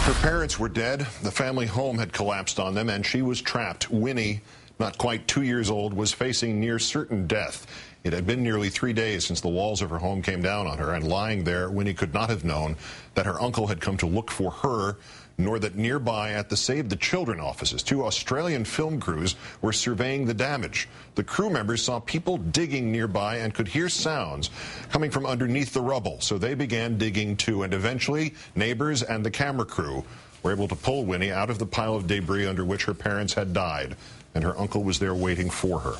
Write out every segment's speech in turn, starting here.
Her parents were dead, the family home had collapsed on them, and she was trapped. Winnie, not quite 2 years old, was facing near certain death. It had been nearly 3 days since the walls of her home came down on her, and lying there, Winnie could not have known that her uncle had come to look for her, nor that nearby at the Save the Children offices, 2 Australian film crews were surveying the damage. The crew members saw people digging nearby and could hear sounds coming from underneath the rubble, so they began digging too, and eventually neighbors and the camera crew were able to pull Winnie out of the pile of debris under which her parents had died, and her uncle was there waiting for her.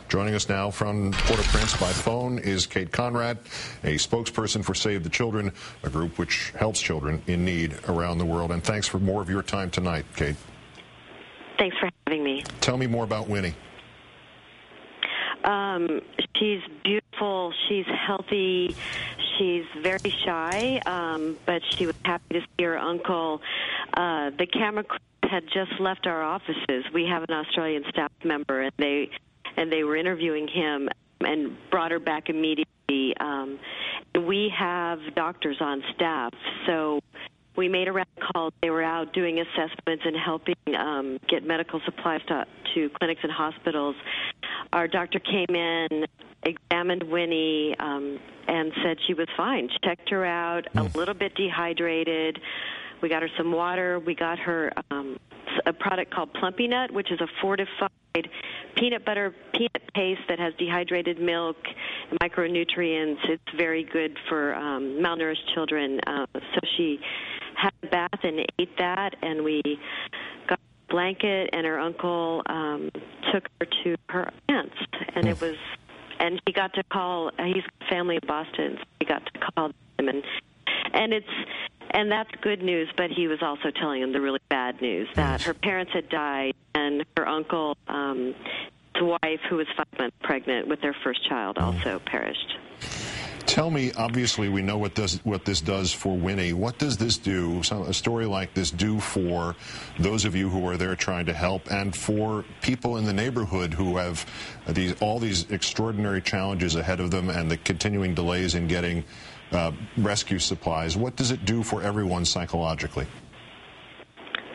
Joining us now from Port-au-Prince by phone is Kate Conrad, a spokesperson for Save the Children, a group which helps children in need around the world. And thanks for more of your time tonight, Kate. Thanks for having me. Tell me more about Winnie. She's beautiful. She's healthy. She's very shy, but she was happy to see her uncle. The camera crew had just left our offices. We have an Australian staff member, and they were interviewing him and brought her back immediately. We have doctors on staff, so we made a round call. They were out doing assessments and helping get medical supplies to clinics and hospitals. Our doctor came in, examined Winnie, and said she was fine. She checked her out, a little bit dehydrated. We got her some water. We got her a product called Plumpy Nut, which is a fortified peanut paste that has dehydrated milk, micronutrients. It's very good for malnourished children. So she had a bath and ate that, and we got a blanket, and her uncle took her to her aunt's, and it was, and he got to call. He's got family in Boston, so he got to call them, and that's good news, but he was also telling him the really bad news, that her parents had died, and her uncle, his wife, who was 5 months pregnant with their first child, also perished. Tell me, obviously we know what this does for Winnie. What does this do, a story like this, do for those of you who are there trying to help, and for people in the neighborhood who have all these extraordinary challenges ahead of them and the continuing delays in getting rescue supplies? What does it do for everyone psychologically?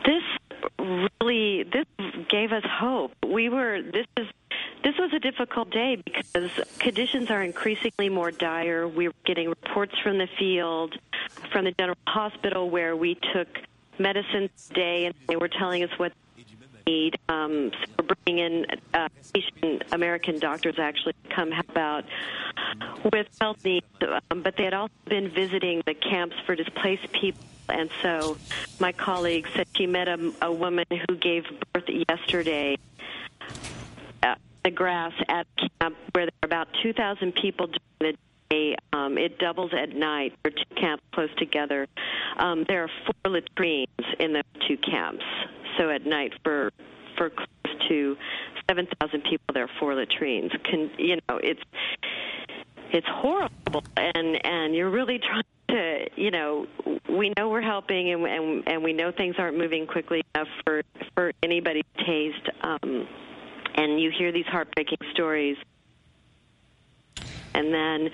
This gave us hope. This was a difficult day because conditions are increasingly more dire. We were getting reports from the field, from the general hospital, where we took medicine today, and they were telling us what they need. So we're bringing in Asian American doctors actually to come help out with health needs, but they had also been visiting the camps for displaced people. And so my colleague said she met a woman who gave birth yesterday in the grass at camp where there are about 2,000 people during the day. It doubles at night. There are 2 camps close together. There are 4 latrines in the 2 camps. So at night for close to 7,000 people, there are 4 latrines. It's horrible, and you're really trying to, we know we're helping, and we know things aren't moving quickly enough for anybody's taste, and you hear these heartbreaking stories. And then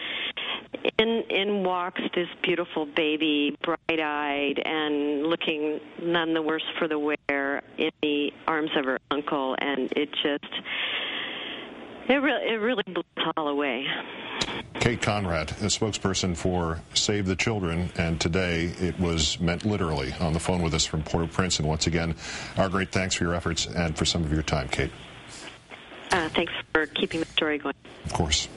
in walks this beautiful baby, bright-eyed and looking none the worse for the wear, in the arms of her uncle, and it really blew us all away. Kate Conrad, a spokesperson for Save the Children, and today it was meant literally on the phone with us from Port-au-Prince. And once again, our great thanks for your efforts and for some of your time, Kate. Thanks for keeping the story going. Of course.